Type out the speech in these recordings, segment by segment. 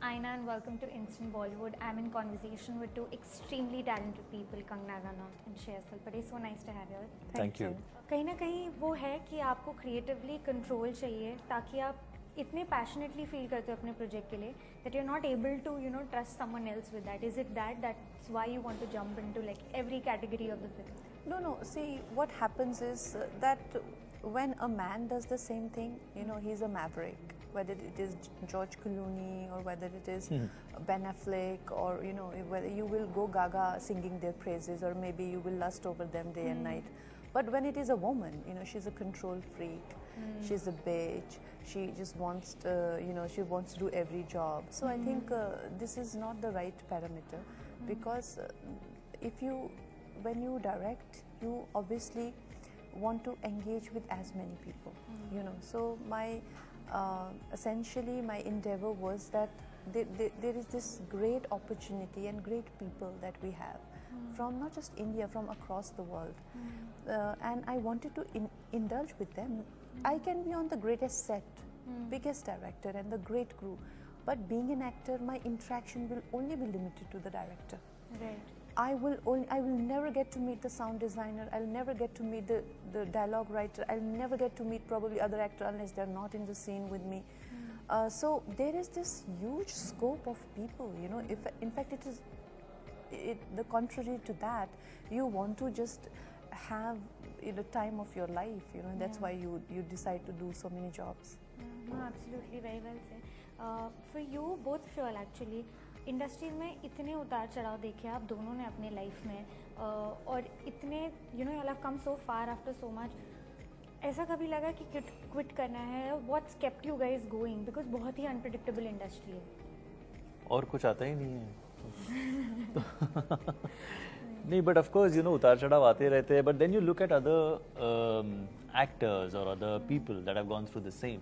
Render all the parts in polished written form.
Aina and welcome to Instant Bollywood. I'm in conversation with two extremely talented people, Kangana Ranaut and Shreya Salpade. So nice to have you all. Thank you. कहीं ना कहीं वो है कि आपको creatively control चाहिए ताकि आप इतने passionately feel करते हो अपने project के लिए that you're not able to trust someone else with that. Is it that's why you want to jump into like every category of the film? No. See, what happens is that when a man does the same thing, he's a maverick. Whether it is George Clooney or whether it is Ben Affleck or whether you will go gaga singing their praises or maybe you will lust over them day and night. But when it is a woman, she's a control freak. She's a bitch. She just wants to, she wants to do every job. So I think this is not the right parameter because when you direct, you obviously want to engage with as many people, So essentially my endeavor was that there is this great opportunity and great people that we have from not just India, from across the world. And I wanted to indulge with them. I can be on the greatest set, biggest director and the great crew, but being an actor, my interaction will only be limited to the director. Right. I will never get to meet the sound designer. I'll never get to meet the dialogue writer. I'll never get to meet probably other actors unless they're not in the scene with me. So there is this huge scope of people. If in fact it is the contrary to that, you want to just have time of your life. And that's why you decide to do so many jobs. No, absolutely, very well said. For you, both of you all actually. Industry में इतने उतार चढ़ाव देखे आप दोनों ने अपने life में और इतने you have come so far after so much. ऐसा कभी लगा कि क्विट करना है? What's kept you guys going because बहुत ही अनप्रेडिक्टेबल इंडस्ट्री है और कुछ आता ही नहीं है. नहीं, बट ऑफ कोर्स उतार चढ़ाव आते रहते हैं. But then you look at other actors or other people that have gone through the same,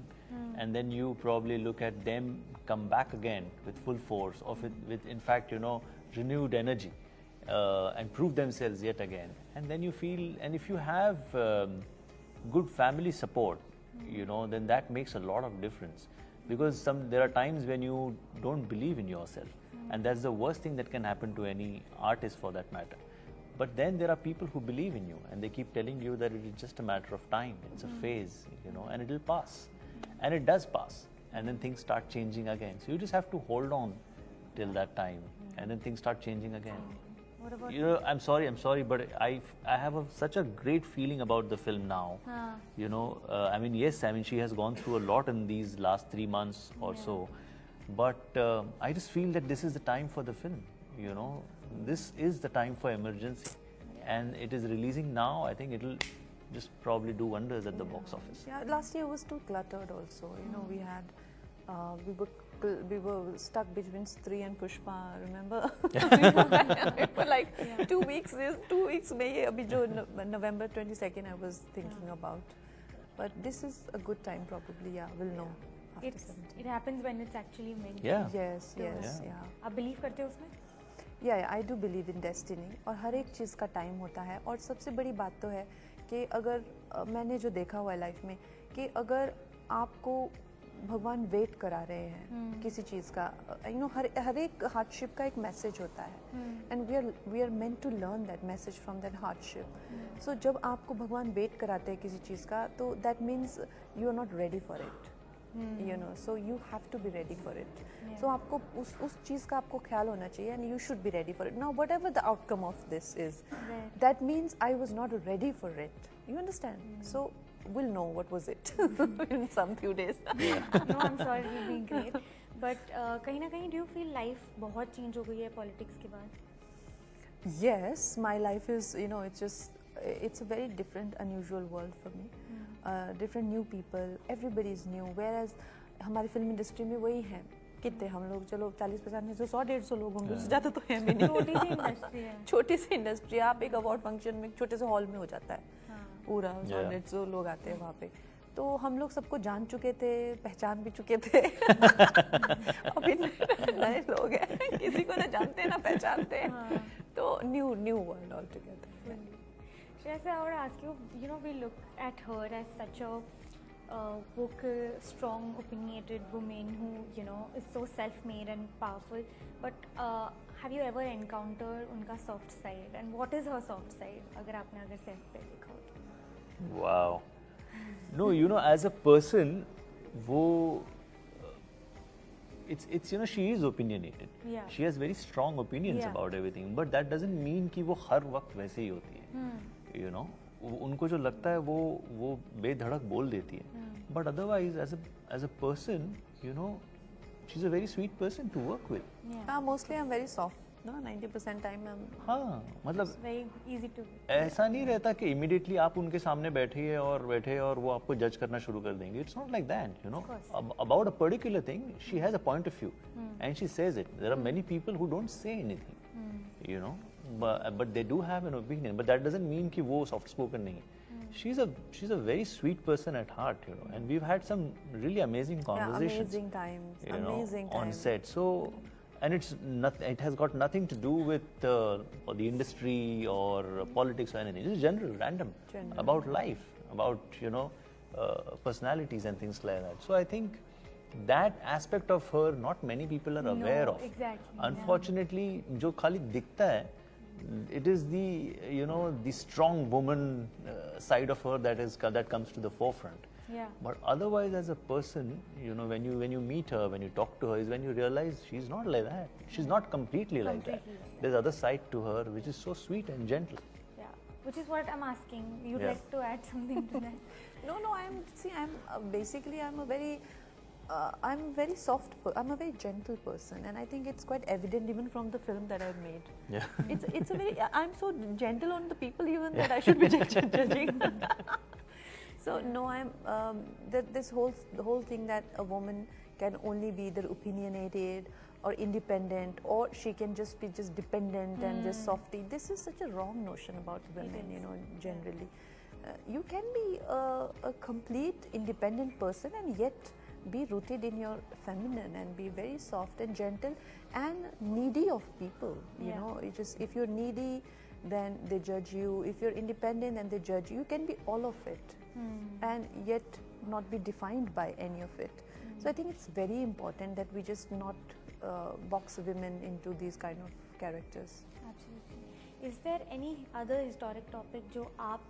and then you probably look at them come back again with full force or with in fact renewed energy and prove themselves yet again. And then you feel, and if you have good family support, then that makes a lot of difference, because there are times when you don't believe in yourself, and that's the worst thing that can happen to any artist for that matter. But then there are people who believe in you and they keep telling you that it is just a matter of time, it's a phase, and it will pass. And it does pass. And then things start changing again. So you just have to hold on till that time, and then things start changing again. What about I'm sorry, but I have such a great feeling about the film now. She has gone through a lot in these last 3 months or so. But I just feel that this is the time for the film, This is the time for emergency, and it is releasing now. I think it'll just probably do wonders at the box office. Yeah, last year was too cluttered also. We had, we were stuck between Stree and Pushpa, remember? We were like 2 weeks, 2 weeks mein ye abhi jo November 22nd I was thinking about. But this is a good time probably, we'll know. it happens when it's actually meant. Yes. आप believe करते हो उसमें? I do believe in destiny, और हर एक चीज़ का time होता है. और सबसे बड़ी बात तो है कि अगर मैंने जो देखा हुआ है लाइफ में कि अगर आपको भगवान वेट करा रहे हैं किसी चीज़ का, हर एक हार्डशिप का एक मैसेज होता है, and we are meant to learn that message from that hardship. So जब आपको भगवान वेट कराते हैं किसी चीज़ का, तो that means you are not ready for it. So you have to be ready for it. So आपको उस चीज़ का आपको ख्याल होना चाहिए, and you should be ready for it. Now whatever the outcome of this is, that means I was not ready for it. You understand? So we'll know what was it in some few days. No, I'm sure it will be great. But कहीं ना कहीं do you feel life बहुत change हो गई है politics के बाद? Yes, my life is, it's a very different, unusual world for me. Different new people, everybody is new. Whereas हमारी फिल्म इंडस्ट्री में वही है, कितने हम लोग, चलो 40-50 नहीं तो 100-150 लोग होंगे, उससे ज़्यादा तो है भी नहीं. छोटी सी इंडस्ट्री है. छोटी सी इंडस्ट्री. आप एक अवार्ड फंक्शन में छोटे से हॉल में हो जाता है, पूरा 100-150 लोग आते हैं वहाँ पे. तो हम लोग सबको जान चुके थे, पहचान भी चुके थे. अभी नए लोग हैं, किसी को ना जानते ना पहचानते. तो new world all together. Shreya, I would ask you, we look at her as such a vocal, strong, opinionated woman who, you know, is so self-made and powerful. But have you ever encountered उनका soft side? And what is her soft side? अगर set पे देखा हो. Wow. No, you know, as a person, वो it's you know, she is opinionated. Yeah. She has very strong opinions Yeah. about everything, but that doesn't mean कि वो हर वक्त वैसे ही होती है. You know, उनको जो लगता है वो बेधड़क बोल देती है. But otherwise, as a person, you know, she's a very sweet person to work with. Yeah. Mostly I'm very soft. No, 90% time I'm. हाँ, मतलब It's very easy to. ऐसा नहीं रहता कि immediately आप उनके सामने बैठे और वो आपको जज करना शुरू कर देंगे. It's not like that, you know. About a particular thing, she has a point of view, and she says it. There are many people who don't say anything, you know, but they do have an opinion. But that doesn't mean कि वो soft spoken नहीं है. She's a very sweet person at heart, you know, and we've had some really amazing conversations. Amazing times. You know, Amazing on times. set. So, and it's not, it has got nothing to do with the industry or politics or anything. It's general, random, about life, about, you know, personalities and things like that. So I think that aspect of her, not many people are aware of. Exactly. Unfortunately, जो खाली दिखता है, it is the, you know, the strong woman side of her that comes to the forefront. Yeah. But otherwise, as a person, you know, when you meet her, when you talk to her, is when you realize she's not like that. She's not completely like that. There's other side to her which is so sweet and gentle. Yeah. Which is what I'm asking. You'd Yeah. like to add something to that? No, I'm basically I'm a very soft. I'm a very gentle person, and I think it's quite evident even from the film that I've made. Yeah. It's a very. I'm so gentle on the people even that I should be judging. So no, the whole thing that a woman can only be either opinionated or independent, or she can just be dependent and just softy. This is such a wrong notion about women, you know, generally. You can be a complete independent person and yet be rooted in your feminine and be very soft and gentle and needy of people. You know, if you're needy, then they judge you. If you're independent, then they judge you. You can be all of it and yet not be defined by any of it. So I think it's very important that we just not box women into these kind of characters. Absolutely. Is there any other historic topic जो आप,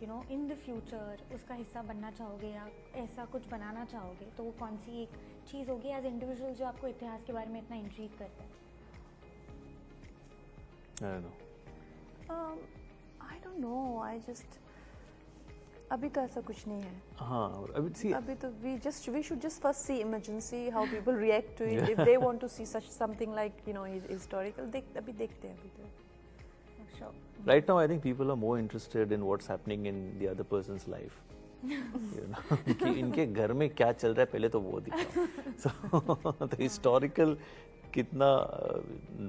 you know, in the future उसका हिस्सा बनना चाहोगे या ऐसा कुछ बनाना चाहोगे, तो वो कौन सी एक चीज़ होगी as individual जो आपको इतिहास के बारे में इतना intrigue करता है? I don't know. I don't know. अभी तो ऐसा कुछ नहीं है. हाँ, अभी तो we should just first see emergency, how people react to it. If they want to see something like, you know, historical, अभी देखते हैं अभी तो. Sure. Right now, I think people are more interested in what's happening in the other person's life. You know, कि इनके घर में क्या चल रहा है पहले तो वो दिखाओ. So the historical कितना,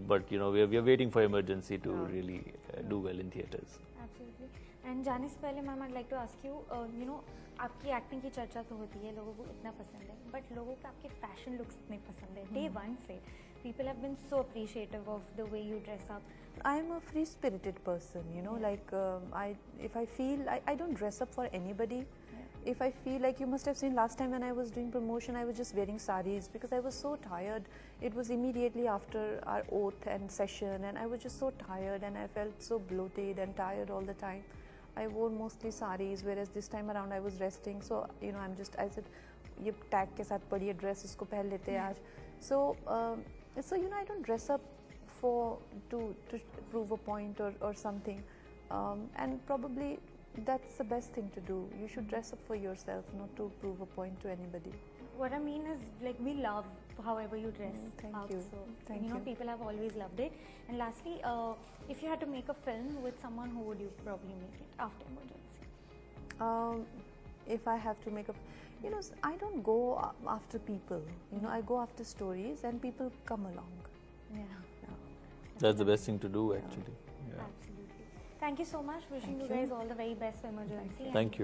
but you know, we are waiting for emergency to really do well in theaters. Absolutely. And जाने से पहले ma'am, I'd like to ask you, you know, आपकी एक्टिंग की चर्चा तो होती है, लोगों को इतना पसंद है, बट लोगों को आपके फैशन लुक्स इतने पसंद है. Day one से people have been so appreciative of the way you dress up. I'm a free-spirited person, you know, like if I feel, I don't dress up for anybody. If I feel like, you must have seen last time when I was doing promotion, I was just wearing saris because I was so tired. It was immediately after our oath and session, and I was just so tired and I felt so bloated and tired all the time. I wore mostly saris, whereas this time around I was resting. So, you know, I said, ये tag के साथ पड़ी है dress, इसको पहन लेते हैं आज. So, you know, I don't dress up to prove a point or something, and probably that's the best thing to do. You should dress up for yourself, not to prove a point to anybody. What I mean is, like, we love however you dress. Thank you. So, Thank you know, you. people have always loved it. And lastly, if you had to make a film with someone, who would you probably make it after Emergency? If I have to make you know, I don't go after people. You know, I go after stories, and people come along. Yeah. That's the best thing to do, actually. Yeah. Absolutely. Thank you so much. Wishing you guys all the very best for Emergency. Thank you.